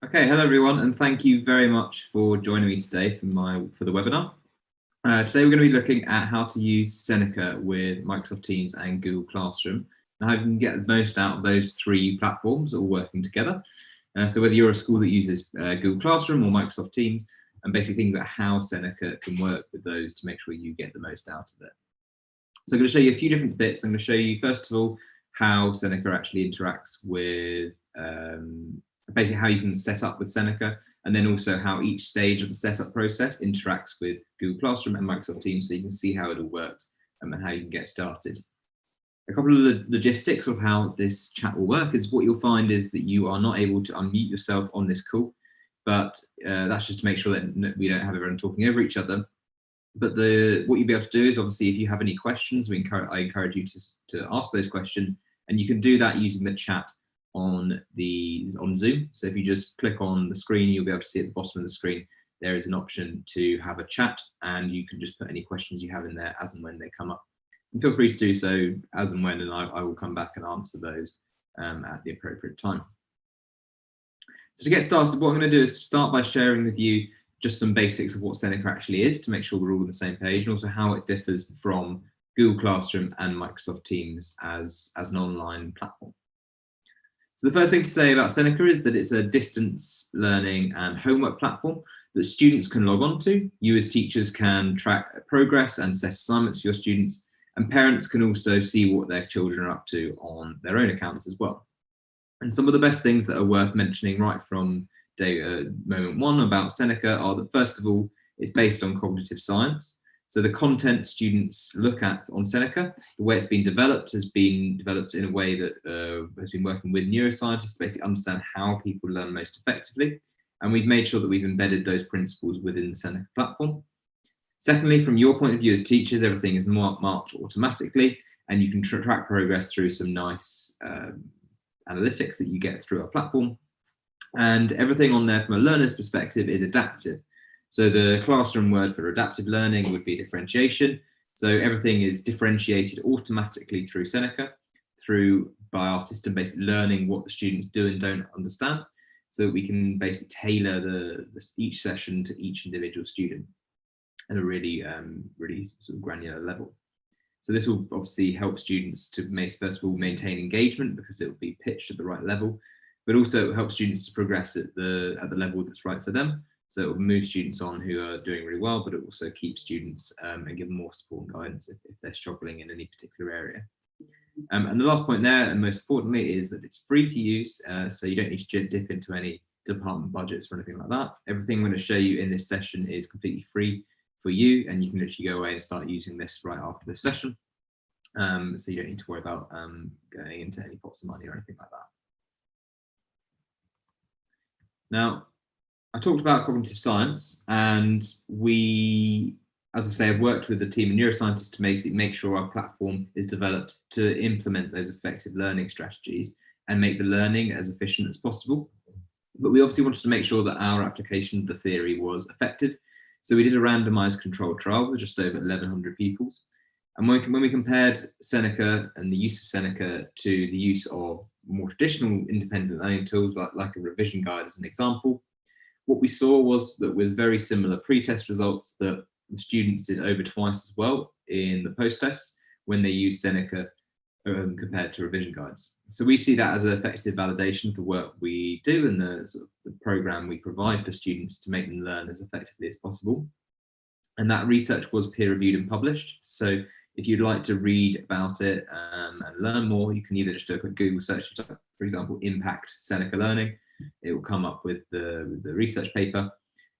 Okay, hello everyone, and thank you very much for joining me today for the webinar. Today we're going to be looking at how to use Seneca with Microsoft Teams and Google Classroom, and how you can get the most out of those three platforms all working together. So whether you're a school that uses Google Classroom or Microsoft Teams, and basically think about how Seneca can work with those to make sure you get the most out of it. So I'm going to show you a few different bits. I'm going to show you first of all how Seneca actually interacts with basically how you can set up with Seneca, and then also how each stage of the setup process interacts with Google Classroom and Microsoft Teams, so you can see how it all works and how you can get started. A couple of the logistics of how this chat will work is what you'll find is that you are not able to unmute yourself on this call, but that's just to make sure that we don't have everyone talking over each other. But what you'll be able to do is, obviously, if you have any questions, I encourage you to ask those questions, and you can do that using the chat on Zoom. So if you just click on the screen, you'll be able to see at the bottom of the screen there is an option to have a chat, and you can just put any questions you have in there as and when they come up. And feel free to do so as and when, and I will come back and answer those at the appropriate time. So to get started, what I'm going to do is start by sharing with you just some basics of what Seneca actually is, to make sure we're all on the same page, and also how it differs from Google Classroom and Microsoft Teams as an online platform. So the first thing to say about Seneca is that it's a distance learning and homework platform that students can log on to. You as teachers can track progress and set assignments for your students, and parents can also see what their children are up to on their own accounts as well. And some of the best things that are worth mentioning right from moment one about Seneca are that, first of all, it's based on cognitive science. So the content students look at on Seneca, the way it's been developed has been developed in a way that has been working with neuroscientists to basically understand how people learn most effectively. And we've made sure that we've embedded those principles within the Seneca platform. Secondly, from your point of view as teachers, everything is marked automatically, and you can track progress through some nice analytics that you get through our platform. And everything on there from a learner's perspective is adaptive. So the classroom word for adaptive learning would be differentiation. So everything is differentiated automatically through Seneca, by our system basically learning what the students do and don't understand, so that we can basically tailor each session to each individual student at a really sort of granular level. So this will obviously help students to first of all maintain engagement, because it will be pitched at the right level, but also it will help students to progress at the level that's right for them. So it will move students on who are doing really well, but it also keeps students and give them more support and guidance if they're struggling in any particular area. And the last point there, and most importantly, is that it's free to use, so you don't need to dip into any department budgets or anything like that. Everything I'm going to show you in this session is completely free for you, and you can literally go away and start using this right after this session. So you don't need to worry about going into any pots of money or anything like that. Now, I talked about cognitive science, and we, as I say, have worked with a team of neuroscientists to make sure our platform is developed to implement those effective learning strategies and make the learning as efficient as possible. But we obviously wanted to make sure that our application of the theory was effective. So we did a randomized controlled trial with just over 1,100 pupils. And when we compared Seneca and the use of Seneca to the use of more traditional independent learning tools like a revision guide as an example, what we saw was that with very similar pre-test results, that the students did over twice as well in the post-test when they used Seneca compared to revision guides. So we see that as an effective validation of the work we do and the program we provide for students to make them learn as effectively as possible. And that research was peer-reviewed and published. So if you'd like to read about it and learn more, you can either just do a quick Google search, for example, impact Seneca learning. It will come up with the research paper.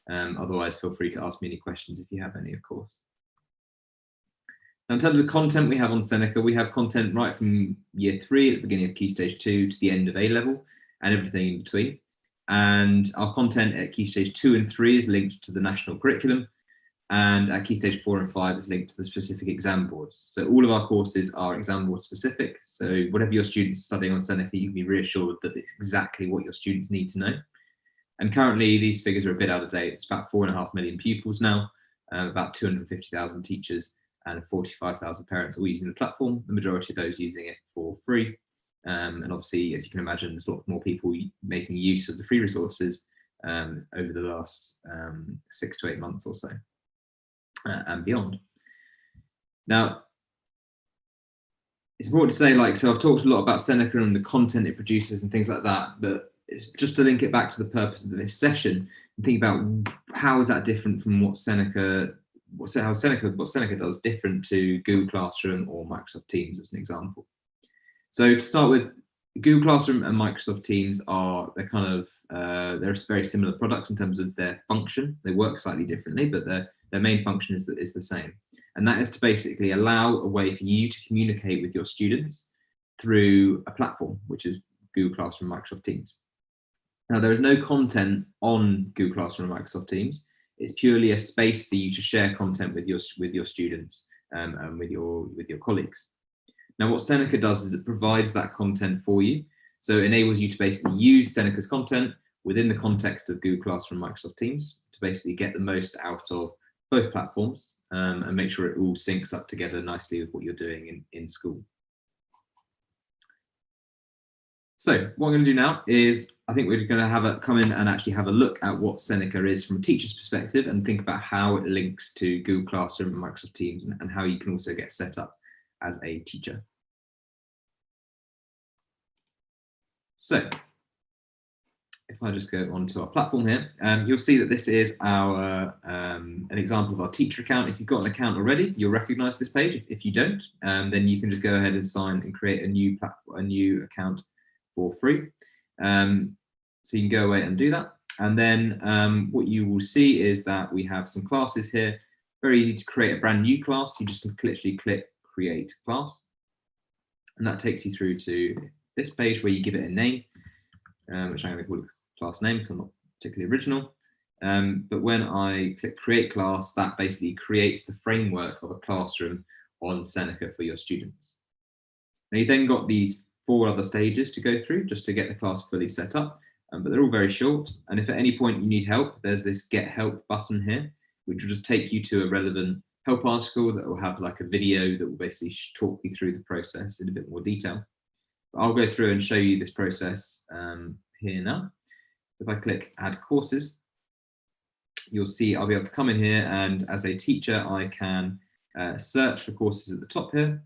Otherwise, feel free to ask me any questions if you have any, of course. Now, in terms of content we have on Seneca, we have content right from year 3 at the beginning of Key Stage 2 to the end of A-level and everything in between. And our content at Key Stage 2 and 3 is linked to the national curriculum. And at Key Stage 4 and 5 is linked to the specific exam boards. So all of our courses are exam board specific. So whatever your students are studying on Seneca, you can be reassured that it's exactly what your students need to know. And currently these figures are a bit out of date. It's about 4.5 million pupils now, about 250,000 teachers and 45,000 parents all using the platform, the majority of those using it for free. And obviously, as you can imagine, there's a lot more people making use of the free resources over the last 6 to 8 months or so and beyond. Now, it's important to say, so I've talked a lot about Seneca and the content it produces and things like that, but it's just to link it back to the purpose of this session and think about how is that different from what Seneca does different to Google Classroom or Microsoft Teams as an example. So to start with, Google Classroom and Microsoft Teams they're very similar products in terms of their function. They work slightly differently, but their main function is the same. And that is to basically allow a way for you to communicate with your students through a platform, which is Google Classroom and Microsoft Teams. Now, there is no content on Google Classroom and Microsoft Teams. It's purely a space for you to share content with your students and with your colleagues. Now, what Seneca does is it provides that content for you. So it enables you to basically use Seneca's content within the context of Google Classroom and Microsoft Teams to basically get the most out of both platforms and make sure it all syncs up together nicely with what you're doing in school. So what I'm going to do now is I think we're going to come in and actually have a look at what Seneca is from a teacher's perspective and think about how it links to Google Classroom and Microsoft Teams and how you can also get set up as a teacher. So if I just go onto our platform here, you'll see that this is our an example of our teacher account. If you've got an account already, you'll recognize this page. If you don't, then you can just go ahead and sign and create a new account for free. So you can go away and do that. And then what you will see is that we have some classes here. Very easy to create a brand new class. You just literally click create class. And that takes you through to this page where you give it a name, which I'm going to call it class name because I'm not particularly original. But when I click create class, that basically creates the framework of a classroom on Seneca for your students. Now you then got these 4 other stages to go through just to get the class fully set up, but they're all very short. And if at any point you need help, there's this get help button here, which will just take you to a relevant help article that will have like a video that will basically talk you through the process in a bit more detail. But I'll go through and show you this process here now. If I click add courses, you'll see I'll be able to come in here, and as a teacher, I can search for courses at the top here,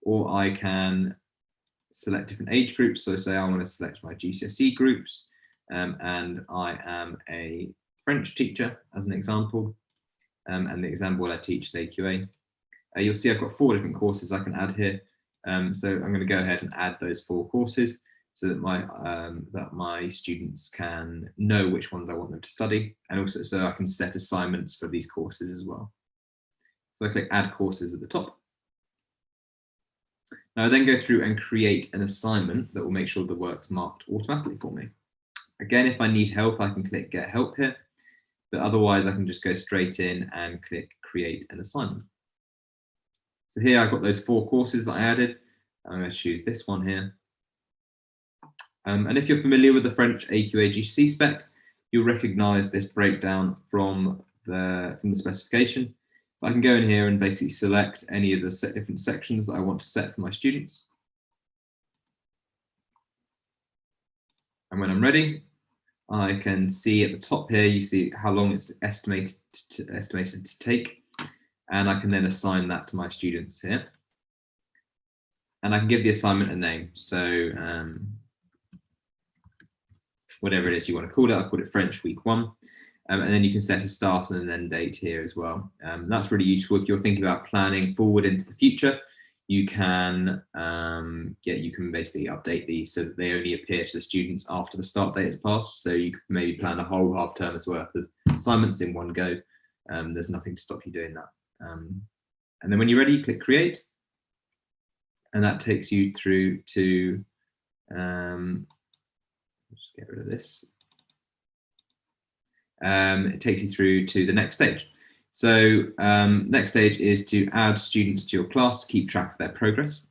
or I can select different age groups. So say I want to select my GCSE groups, and I am a French teacher as an example, and the example I teach is AQA. You'll see I've got 4 different courses I can add here. So I'm going to go ahead and add those 4 courses so that my students can know which ones I want them to study, and also so I can set assignments for these courses as well. So I click add courses at the top. Now I then go through and create an assignment that will make sure the work's marked automatically for me. Again, if I need help, I can click get help here, but otherwise I can just go straight in and click create an assignment. So here I've got those 4 courses that I added. I'm going to choose this one here. And if you're familiar with the French AQA GCSE spec, you'll recognize this breakdown from the specification. I can go in here and basically select any of the different sections that I want to set for my students. And when I'm ready, I can see at the top here, you see how long it's estimated to take. And I can then assign that to my students here. And I can give the assignment a name. So whatever it is you want to call it, I'll call it French week 1. And then you can set a start and an end date here as well. That's really useful if you're thinking about planning forward into the future. You can you can basically update these so that they only appear to the students after the start date has passed. So you could maybe plan a whole half term's worth of assignments in one go. There's nothing to stop you doing that. And then when you're ready, click create. And that takes you through to, just get rid of this. It takes you through to the next stage. So next stage is to add students to your class to keep track of their progress.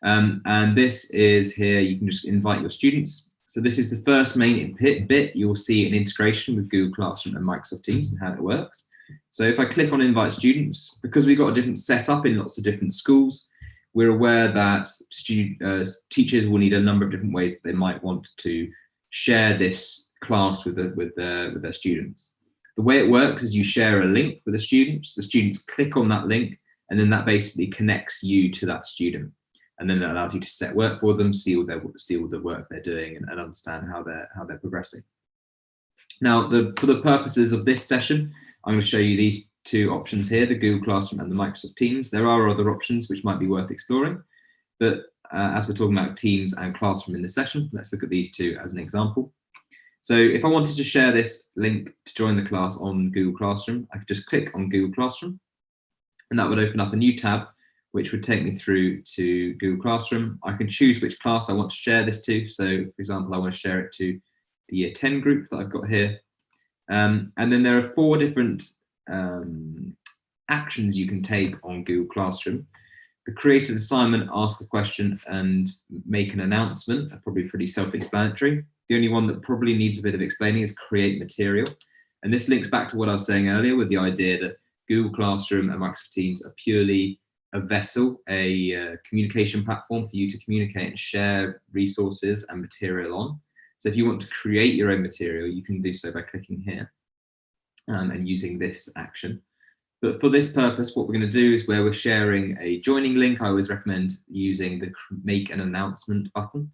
And this is here, you can just invite your students. So this is the first main bit. You'll see an integration with Google Classroom and Microsoft Teams and how it works. So if I click on invite students, because we've got a different setup in lots of different schools, we're aware that teachers will need a number of different ways that they might want to share this class with their students. The way it works is you share a link with the students click on that link, and then that basically connects you to that student. And then that allows you to set work for them, see all the work they're doing, and understand how they're progressing. Now, for the purposes of this session, I'm going to show you these two options here, the Google Classroom and the Microsoft Teams. There are other options which might be worth exploring, but as we're talking about Teams and Classroom in this session, let's look at these two as an example. So if I wanted to share this link to join the class on Google Classroom, I could just click on Google Classroom, and that would open up a new tab, which would take me through to Google Classroom. I can choose which class I want to share this to. So for example, I want to share it to the Year 10 group that I've got here. And then there are 4 different actions you can take on Google Classroom. The created assignment, ask a question, and make an announcement are probably pretty self-explanatory. The only one that probably needs a bit of explaining is create material. And this links back to what I was saying earlier with the idea that Google Classroom and Microsoft Teams are purely a vessel, a communication platform for you to communicate and share resources and material on. So if you want to create your own material, you can do so by clicking here and using this action. But for this purpose, what we're going to do is where we're sharing a joining link, I always recommend using the make an announcement button.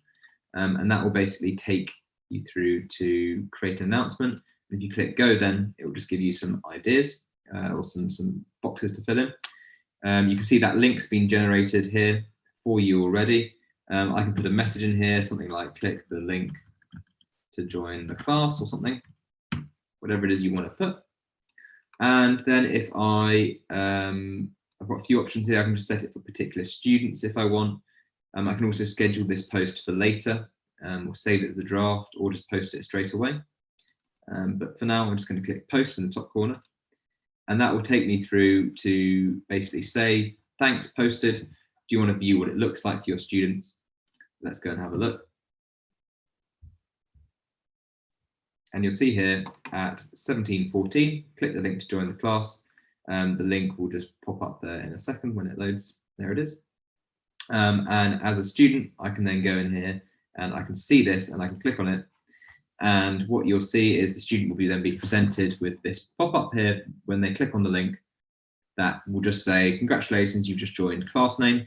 And that will basically take you through to create an announcement. If you click go, then it will just give you some ideas or some boxes to fill in. You can see that link's been generated here for you already. I can put a message in here, something like click the link to join the class or something, whatever it is you want to put. And then if I've got a few options here, I can just set it for particular students if I want. I can also schedule this post for later, or save it as a draft, or just post it straight away. But for now, I'm just going to click post in the top corner. And that will take me through to basically say, thanks, posted. Do you want to view what it looks like for your students? Let's go and have a look. And you'll see here at 17:14, click the link to join the class. The link will just pop up there in a second when it loads. There it is. And as a student, I can then go in here and I can see this and I can click on it. And what you'll see is the student will then be presented with this pop-up here when they click on the link that will just say, congratulations, you've just joined class name.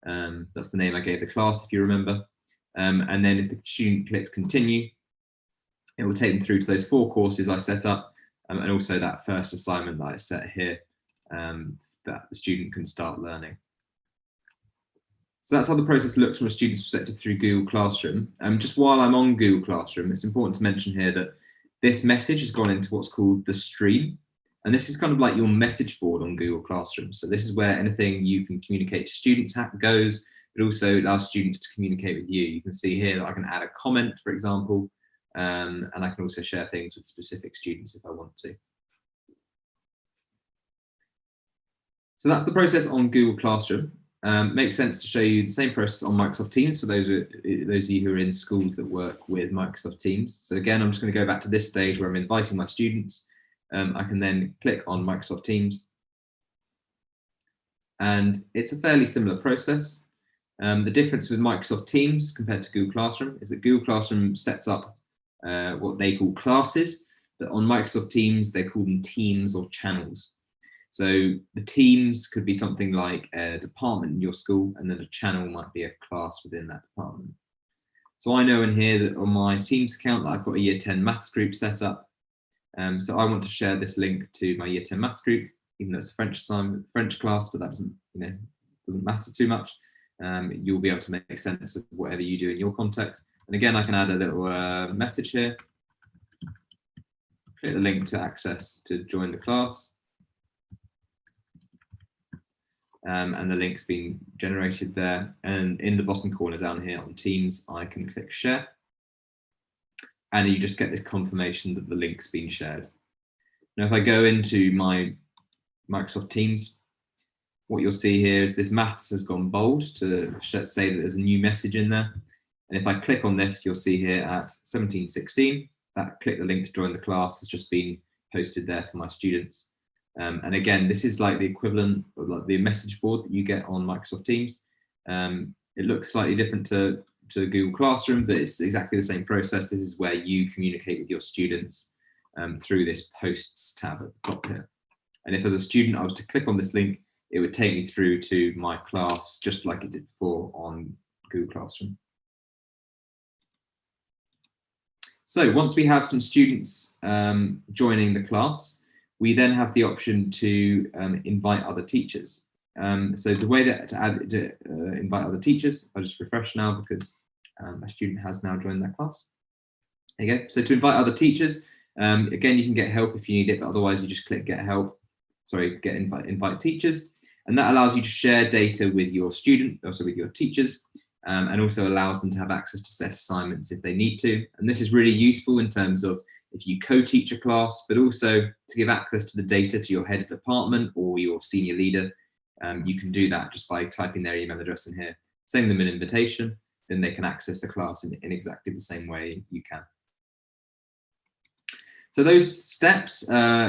That's the name I gave the class, if you remember. And then if the student clicks continue, it will take them through to those 4 courses I set up, and also that first assignment that I set here that the student can start learning. So that's how the process looks from a student's perspective through Google Classroom. Just while I'm on Google Classroom, it's important to mention here that this message has gone into what's called the stream. And this is kind of like your message board on Google Classroom. So this is where anything you can communicate to students goes, but also allows students to communicate with you. You can see here that I can add a comment, for example, and I can also share things with specific students if I want to. So that's the process on Google Classroom. Makes sense to show you the same process on Microsoft Teams for those of you who are in schools that work with Microsoft Teams. So again, I'm just going to go back to this stage where I'm inviting my students. I can then click on Microsoft Teams. And it's a fairly similar process. The difference with Microsoft Teams compared to Google Classroom is that Google Classroom sets up what they call classes, but on Microsoft Teams, they call them teams or channels. So the teams could be something like a department in your school, and then a channel might be a class within that department. So I know in here that on my Teams account that I've got a Year 10 maths group set up. So I want to share this link to my Year 10 maths group, even though it's a French assignment, French class, but that doesn't matter too much. You'll be able to make sense of whatever you do in your context. And again, I can add a little message here. Click the link to access to join the class. And the link's been generated there. And in the bottom corner down here on Teams, I can click share. And you just get this confirmation that the link's been shared. Now, if I go into my Microsoft Teams, what you'll see here is this maths has gone bold to say that there's a new message in there. And if I click on this, you'll see here at 17:16, that click the link to join the class has just been posted there for my students. And again, this is like the equivalent of like the message board that you get on Microsoft Teams. It looks slightly different to to Google Classroom, but it's exactly the same process. This is where you communicate with your students through this Posts tab at the top here. And if as a student I was to click on this link, it would take me through to my class, just like it did before on Google Classroom. So once we have some students joining the class, we then have the option to invite other teachers. So the way that to invite other teachers, I'll just refresh now because a student has now joined that class. There you go. So to invite other teachers, again, you can get help if you need it, but otherwise you just click get help. Sorry, get invite teachers, and that allows you to share data with your student, also with your teachers, and also allows them to have access to set assignments if they need to. And this is really useful in terms of if you co-teach a class, but also to give access to the data to your head of department or your senior leader. You can do that just by typing their email address in here, sending them an invitation, then they can access the class in exactly the same way you can. So those steps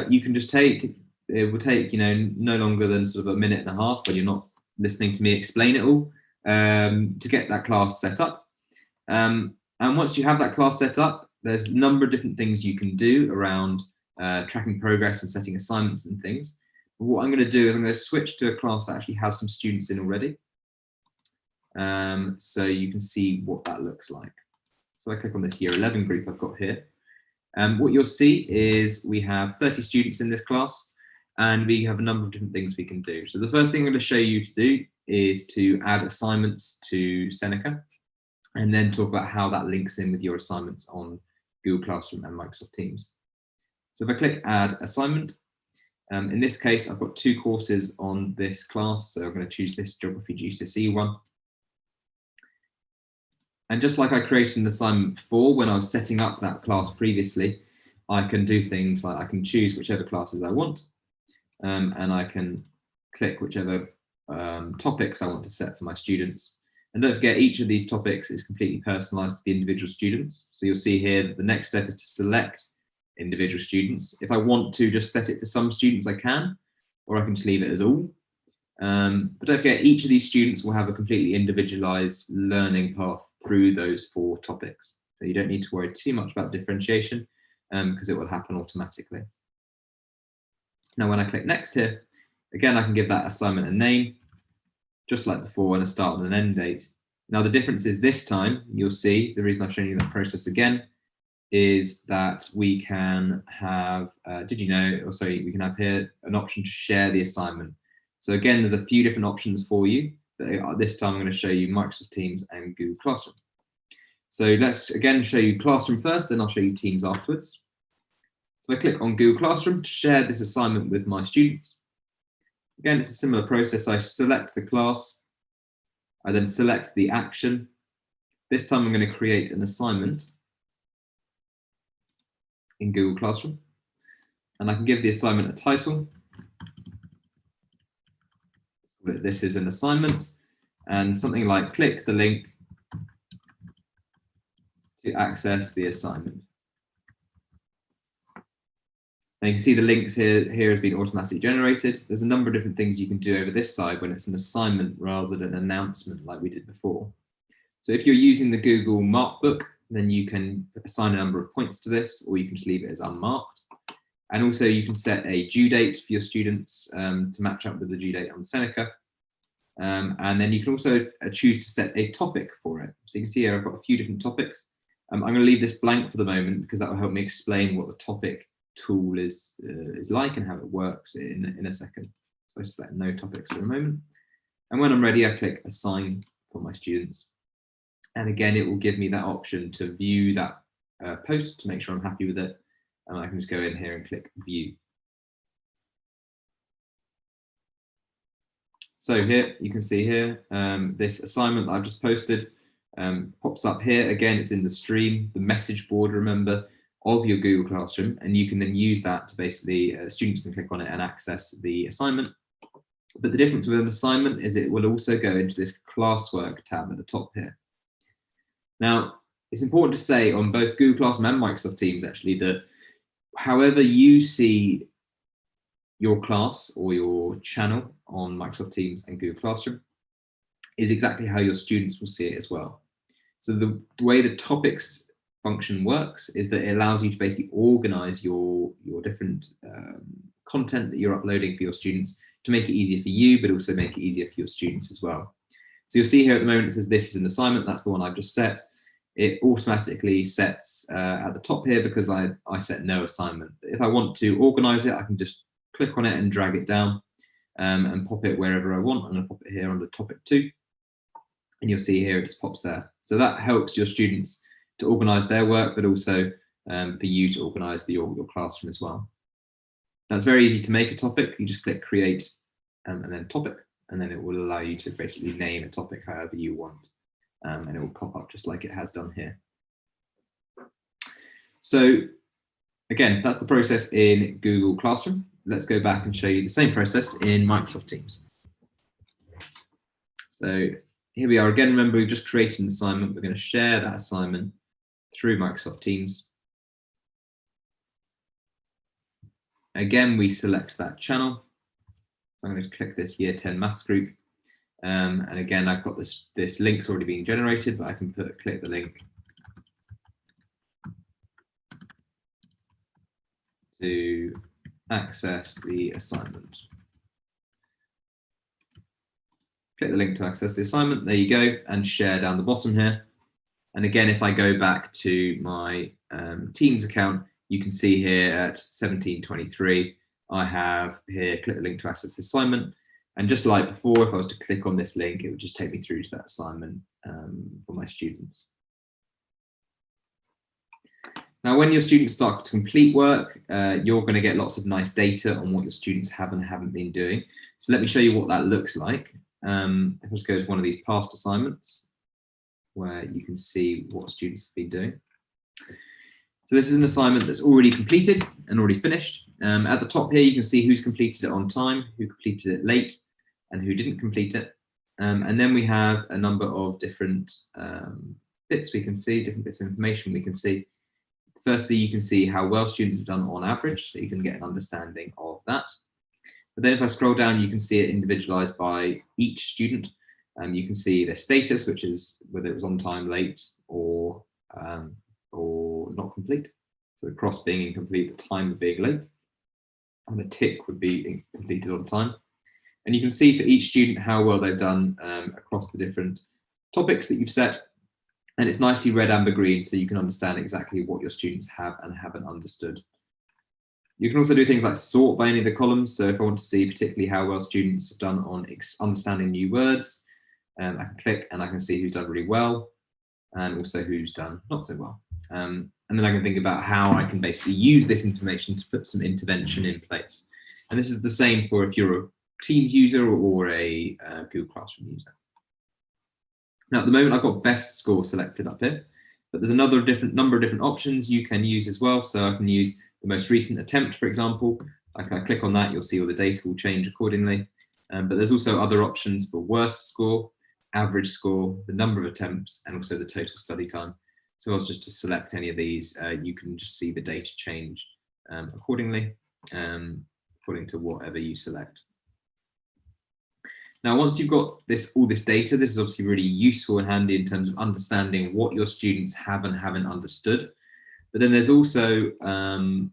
you can just take. It will take, no longer than sort of a minute and a half when you're not listening to me explain it all to get that class set up. And once you have that class set up, there's a number of different things you can do around tracking progress and setting assignments and things. But what I'm going to do is I'm going to switch to a class that actually has some students in already. So you can see what that looks like. So I click on this year 11 group I've got here. What you'll see is we have 30 students in this class, and we have a number of different things we can do. So the first thing I'm going to show you to do is to add assignments to Seneca, and then talk about how that links in with your assignments on Google Classroom and Microsoft Teams. So if I click add assignment, in this case, I've got 2 courses on this class. So I'm going to choose this Geography GCSE one. And just like I created an assignment before when I was setting up that class previously, I can do things like I can choose whichever classes I want. And I can click whichever topics I want to set for my students. And don't forget, each of these topics is completely personalized to the individual students. So you'll see here that the next step is to select individual students. If I want to just set it for some students, I can, or I can just leave it as all. But don't forget, each of these students will have a completely individualized learning path through those 4 topics. So you don't need to worry too much about differentiation because it will happen automatically. Now, when I click next here, again, I can give that assignment a name, just like before, and a start and an end date. Now, the difference is this time, you'll see, the reason I've shown you that process again, is that we can have, we can have here an option to share the assignment. So again, there's a few different options for you. But this time I'm going to show you Microsoft Teams and Google Classroom. So let's again show you Classroom first, then I'll show you Teams afterwards. So I click on Google Classroom to share this assignment with my students. Again, it's a similar process. I select the class. I then select the action. This time I'm going to create an assignment in Google Classroom. And I can give the assignment a title. This is an assignment, and something like click the link to access the assignment. And you can see the links here has been automatically generated. There's a number of different things you can do over this side when it's an assignment rather than an announcement like we did before. So if you're using the Google Markbook, then you can assign a number of points to this, or you can just leave it as unmarked. And also you can set a due date for your students to match up with the due date on Seneca. And then you can also choose to set a topic for it. So you can see here I've got a few different topics. I'm going to leave this blank for the moment because that will help me explain what the topic tool is like and how it works in a second. So I select no topics for a moment. And when I'm ready, I click assign for my students. And again, it will give me that option to view that post to make sure I'm happy with it. And I can just go in here and click view. So here you can see here this assignment that I've just posted pops up here. Again, it's in the stream, the message board, remember, of your Google Classroom, and you can then use that to basically students can click on it and access the assignment. But the difference with an assignment is it will also go into this classwork tab at the top here. Now, it's important to say on both Google Classroom and Microsoft Teams actually that however you see your class or your channel on Microsoft Teams and Google Classroom is exactly how your students will see it as well. So the way the topics function works is that it allows you to basically organize your different content that you're uploading for your students to make it easier for you, but also make it easier for your students as well. So you'll see here at the moment it says this is an assignment. That's the one I've just set. It automatically sets at the top here because I set no assignment. If I want to organize it, I can just click on it and drag it down and pop it wherever I want. I'm going to pop it here under topic 2. And you'll see here it just pops there. So that helps your students to organize their work, but also for you to organize your classroom as well. Now it's very easy to make a topic. You just click create and then topic, and then it will allow you to basically name a topic however you want. And it will pop up just like it has done here. So again, that's the process in Google Classroom. Let's go back and show you the same process in Microsoft Teams. So here we are again. Remember, we've just created an assignment. We're going to share that assignment through Microsoft Teams. Again, we select that channel. I'm going to click this Year 10 Maths group. And again, I've got this link's already being generated, but I can click the link to access the assignment. Click the link to access the assignment. There you go, and share down the bottom here. And again, if I go back to my Teams account, you can see here at 17:23, I have here click the link to access the assignment. And just like before, if I was to click on this link, it would just take me through to that assignment for my students. Now, when your students start to complete work, you're going to get lots of nice data on what your students have and haven't been doing. So let me show you what that looks like. If I just go to one of these past assignments, where you can see what students have been doing. So this is an assignment that's already completed and already finished. At the top here, you can see who's completed it on time, who completed it late, and who didn't complete it. And then we have a number of different bits we can see, different bits of information we can see. Firstly, you can see how well students have done on average, so you can get an understanding of that. But then if I scroll down, you can see it individualized by each student. You can see their status, which is whether it was on time, late, or not complete. So the cross being incomplete, the time of being late, and the tick would be completed on time. And you can see for each student how well they've done across the different topics that you've set. And it's nicely red, amber, green, so you can understand exactly what your students have and haven't understood. You can also do things like sort by any of the columns. So if I want to see particularly how well students have done on understanding new words, I can click and I can see who's done really well and also who's done not so well. And then I can think about how I can basically use this information to put some intervention in place. And this is the same for if you're a Teams user or a Google Classroom user. Now at the moment I've got best score selected up here, but there's another number of different options you can use as well. So I can use the most recent attempt, for example. Like I click on that, you'll see all the data will change accordingly. But there's also other options for worst score, average score, the number of attempts, and also the total study time. So I was just to select any of these, you can just see the data change accordingly, according to whatever you select. Now, once you've got all this data, this is obviously really useful and handy in terms of understanding what your students have and haven't understood. But then there's also the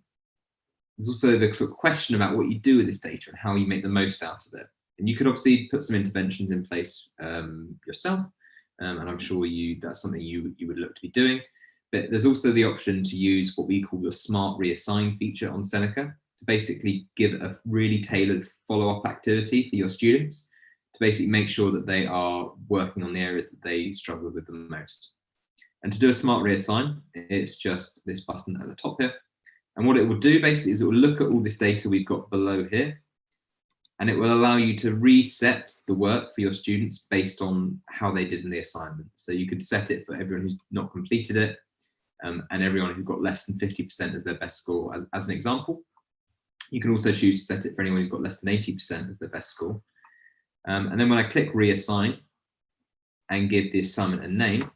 sort of question about what you do with this data and how you make the most out of it. And you could obviously put some interventions in place yourself, and I'm sure that's something you would look to be doing. But there's also the option to use what we call the Smart Reassign feature on Seneca to basically give a really tailored follow-up activity for your students to basically make sure that they are working on the areas that they struggle with the most. And to do a Smart Reassign, it's just this button at the top here. And what it will do basically is it will look at all this data we've got below here, and it will allow you to reset the work for your students based on how they did in the assignment. So you could set it for everyone who's not completed it, and everyone who got less than 50% as their best score, as an example. You can also choose to set it for anyone who's got less than 80% as their best score. And then when I click Reassign and give the assignment a name,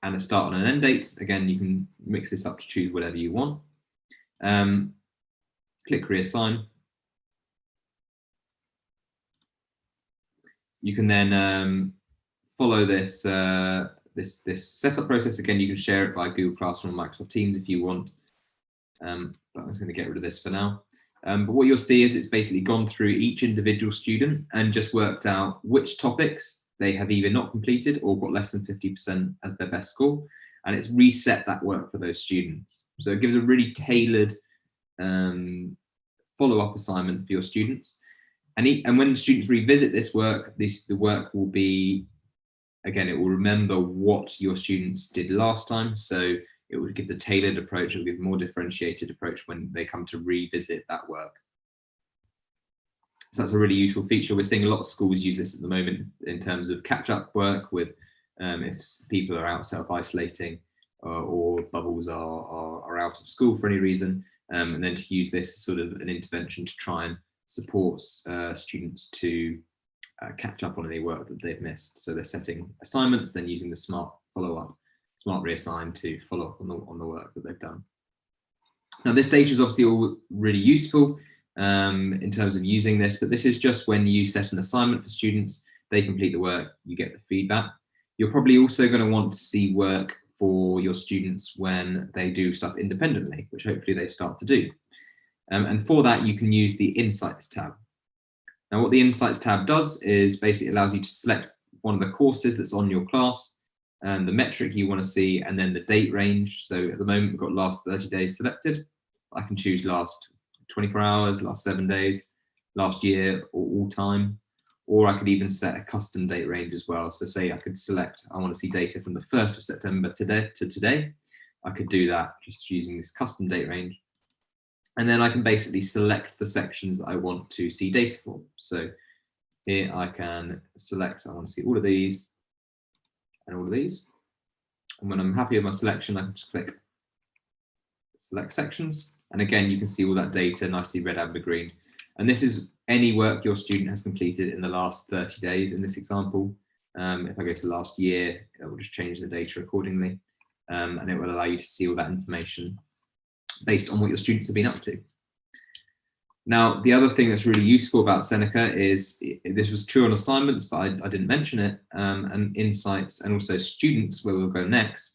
and a start and an end date, again, you can mix this up to choose whatever you want. Click Reassign. you can then follow this this setup process. Again, you can share it by Google Classroom or Microsoft Teams if you want. But I'm just going to get rid of this for now. But what you'll see is it's basically gone through each individual student and just worked out which topics they have either not completed or got less than 50% as their best score. And it's reset that work for those students. So it gives a really tailored follow-up assignment for your students. And when students revisit this work, the work will be, again, it will remember what your students did last time. So it would give the tailored approach, it would give a more differentiated approach when they come to revisit that work. So that's a really useful feature. We're seeing a lot of schools use this at the moment in terms of catch-up work with if people are out self-isolating or bubbles are out of school for any reason, and then to use this as sort of an intervention to try and support students to catch up on any work that they've missed. So they're setting assignments, then using the smart follow-up, smart reassign to follow up on the work that they've done. Now, this data is obviously all really useful in terms of using this, but this is just when you set an assignment for students, they complete the work, you get the feedback. You're probably also going to want to see work for your students when they do stuff independently, which hopefully they start to do. And for that, you can use the Insights tab. Now, what the Insights tab does is basically allows you to select one of the courses that's on your class, and the metric you want to see, and then the date range. So at the moment, we've got last 30 days selected. I can choose last 24 hours, last 7 days, last year, or all time. Or I could even set a custom date range as well. So say I could select, I want to see data from the 1st of September to today. I could do that just using this custom date range. And then I can basically select the sections that I want to see data for. So here I can select, I want to see all of these and all of these. And when I'm happy with my selection, I can just click select sections. And again, you can see all that data nicely red, amber, green. And this is any work your student has completed in the last 30 days in this example. If I go to last year, it will just change the data accordingly. And it will allow you to see all that information based on what your students have been up to. Now, the other thing that's really useful about Seneca is, this was true on assignments, but I didn't mention it, and Insights and also students, where we'll go next.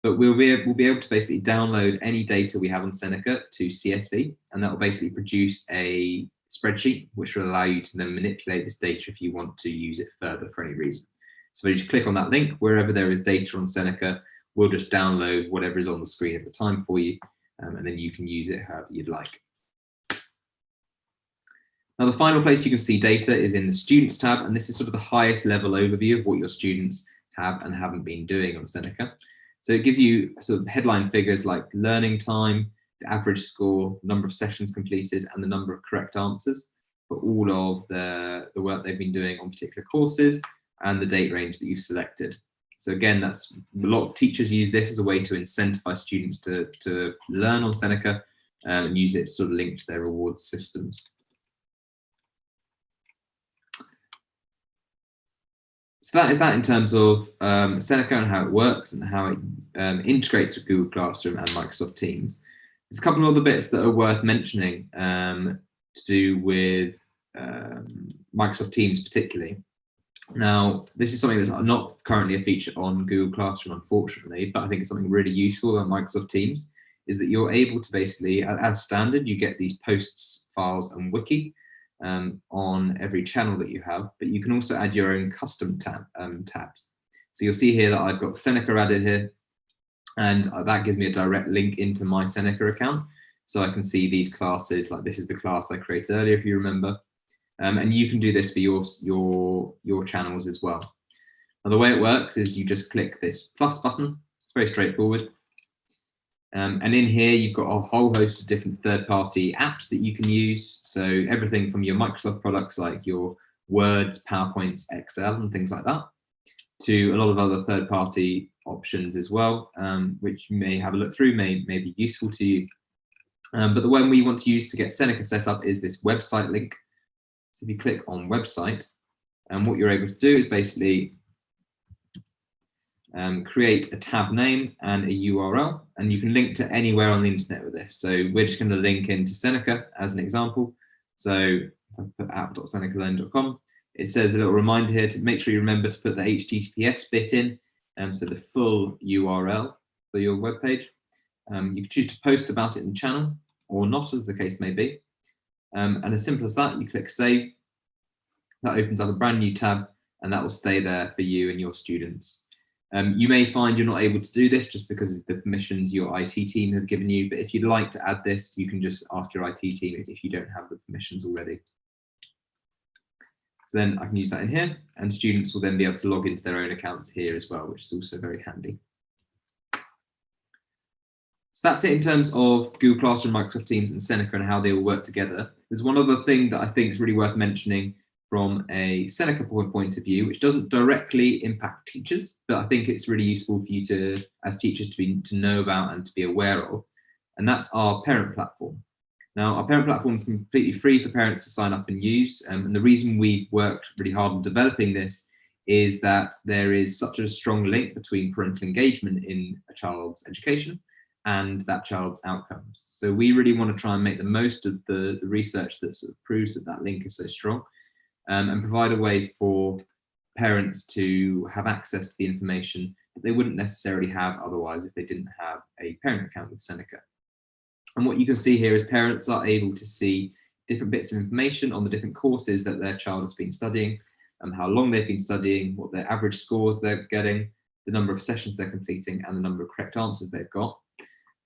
But we'll be able to basically download any data we have on Seneca to CSV, and that will basically produce a spreadsheet, which will allow you to then manipulate this data if you want to use it further for any reason. So you just click on that link, wherever there is data on Seneca, we'll just download whatever is on the screen at the time for you, and then you can use it however you'd like. Now, the final place you can see data is in the Students tab, and this is sort of the highest level overview of what your students have and haven't been doing on Seneca. So it gives you sort of headline figures like learning time, the average score, the number of sessions completed, and the number of correct answers for all of the work they've been doing on particular courses and the date range that you've selected. So again, that's a lot of teachers use this as a way to incentivize students to learn on Seneca and use it to sort of link to their rewards systems. So that is that in terms of Seneca and how it works and how it integrates with Google Classroom and Microsoft Teams. There's a couple of other bits that are worth mentioning to do with Microsoft Teams particularly. Now, this is something that's not currently a feature on Google Classroom, unfortunately, but I think it's something really useful on Microsoft Teams, is that you're able to basically, as standard, you get these posts, files, and wiki on every channel that you have, but you can also add your own custom tabs. So you'll see here that I've got Seneca added here, and that gives me a direct link into my Seneca account. So I can see these classes, like this is the class I created earlier, if you remember. And you can do this for your channels as well. Now, the way it works is you just click this plus button. It's very straightforward. And in here, you've got a whole host of different third-party apps that you can use. So everything from your Microsoft products like your Words, PowerPoints, Excel, and things like that, to a lot of other third-party options as well, which you may have a look through, may be useful to you. But the one we want to use to get Seneca set up is this website link. So if you click on website, and what you're able to do is basically create a tab name and a URL, and you can link to anywhere on the internet with this. So we're just going to link into Seneca as an example. So if I put app.senecalearn.com, it says a little reminder here to make sure you remember to put the HTTPS bit in, so the full URL for your web page. You can choose to post about it in the channel or not, as the case may be. And as simple as that, you click save. That opens up a brand new tab, and that will stay there for you and your students. You may find you're not able to do this just because of the permissions your IT team have given you, but if you'd like to add this, you can just ask your IT team if you don't have the permissions already. So then I can use that in here, and students will then be able to log into their own accounts here as well, which is also very handy. So that's it in terms of Google Classroom, Microsoft Teams, and Seneca and how they all work together. There's one other thing that I think is really worth mentioning from a Seneca point of view, which doesn't directly impact teachers, but I think it's really useful for you to, as teachers, to know about and to be aware of, and that's our parent platform. Now, our parent platform is completely free for parents to sign up and use, and the reason we've worked really hard on developing this is that there is such a strong link between parental engagement in a child's education and that child's outcomes. So we really want to try and make the most of the research that sort of proves that that link is so strong, and provide a way for parents to have access to the information that they wouldn't necessarily have otherwise if they didn't have a parent account with Seneca. And what you can see here is parents are able to see different bits of information on the different courses that their child has been studying, and how long they've been studying, what their average scores they're getting, the number of sessions they're completing, and the number of correct answers they've got.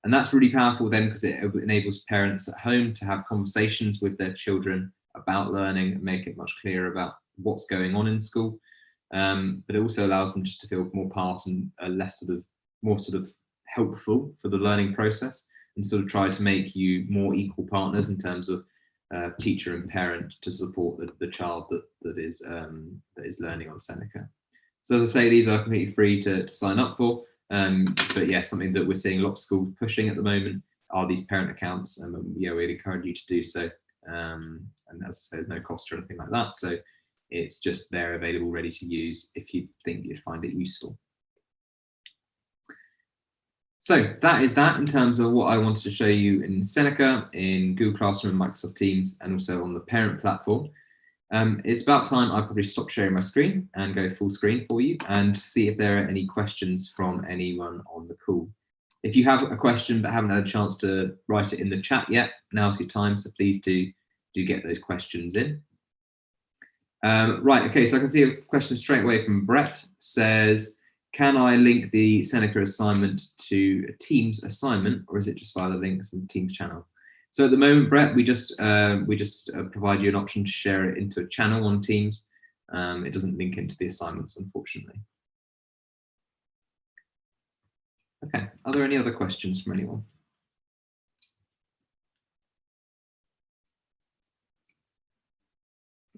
And that's really powerful then because it enables parents at home to have conversations with their children about learning and make it much clearer about what's going on in school. But it also allows them just to feel more part and more helpful for the learning process, and sort of try to make you more equal partners in terms of teacher and parent to support the child that is learning on Seneca. So as I say, these are completely free to sign up for. But yeah, something that we're seeing a lot of schools pushing at the moment are these parent accounts, and yeah, we'd encourage you to do so. And as I say, there's no cost or anything like that, so it's just there available, ready to use if you think you'd find it useful. So that is that in terms of what I wanted to show you in Seneca, in Google Classroom and Microsoft Teams, and also on the parent platform. It's about time I probably stop sharing my screen and go full screen for you and see if there are any questions from anyone on the call. If you have a question but haven't had a chance to write it in the chat yet, now's your time, so please do get those questions in. Right, okay, so I can see a question straight away from Brett. Says, can I link the Seneca assignment to a Teams assignment, or is it just via the links in the Teams channel? So at the moment, Brett, we just provide you an option to share it into a channel on Teams. It doesn't link into the assignments, unfortunately. Okay, are there any other questions from anyone?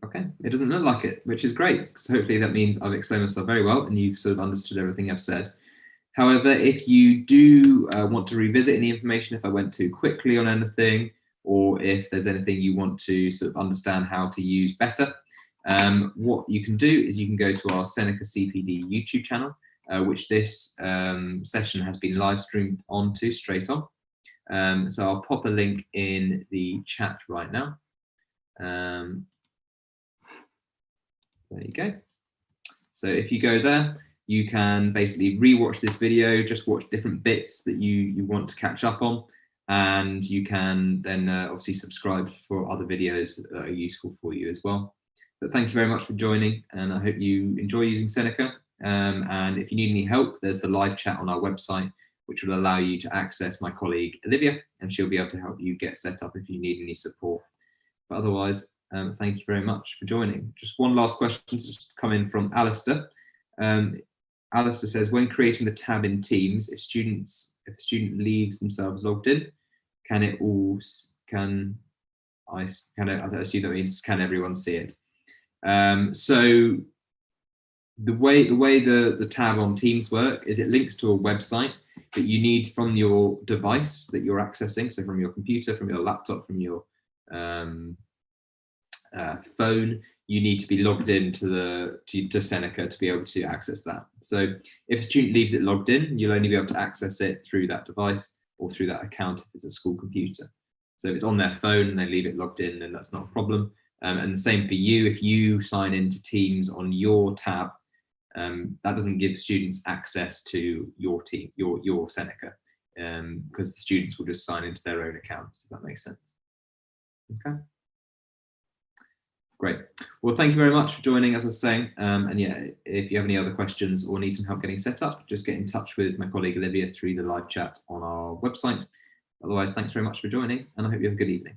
Okay, it doesn't look like it, which is great. So hopefully that means I've explained myself very well and you've sort of understood everything I've said. However, if you do want to revisit any information, if I went too quickly on anything, or if there's anything you want to sort of understand how to use better, what you can do is you can go to our Seneca CPD YouTube channel, which this session has been live streamed onto straight on. So I'll pop a link in the chat right now. There you go. So if you go there, you can basically rewatch this video, just watch different bits that you want to catch up on, and you can then obviously subscribe for other videos that are useful for you as well. But thank you very much for joining, and I hope you enjoy using Seneca. And if you need any help, there's the live chat on our website, which will allow you to access my colleague Olivia, and she'll be able to help you get set up if you need any support. But otherwise, thank you very much for joining. Just one last question to just come in from Alistair. Alistair says, when creating the tab in Teams, if a student leaves themselves logged in, I assume that means can everyone see it? So the way the tab on Teams work is it links to a website that you need from your device that you're accessing, so from your computer, from your laptop, from your phone. You need to be logged in to Seneca to be able to access that. So if a student leaves it logged in, you'll only be able to access it through that device or through that account if it's a school computer. So if it's on their phone and they leave it logged in, then that's not a problem. And the same for you. If you sign into Teams on your tab, that doesn't give students access to your team, your Seneca, because the students will just sign into their own accounts, if that makes sense. Okay. Great. Well, thank you very much for joining, as I was saying. And yeah, if you have any other questions or need some help getting set up, just get in touch with my colleague Olivia through the live chat on our website. Otherwise, thanks very much for joining, and I hope you have a good evening.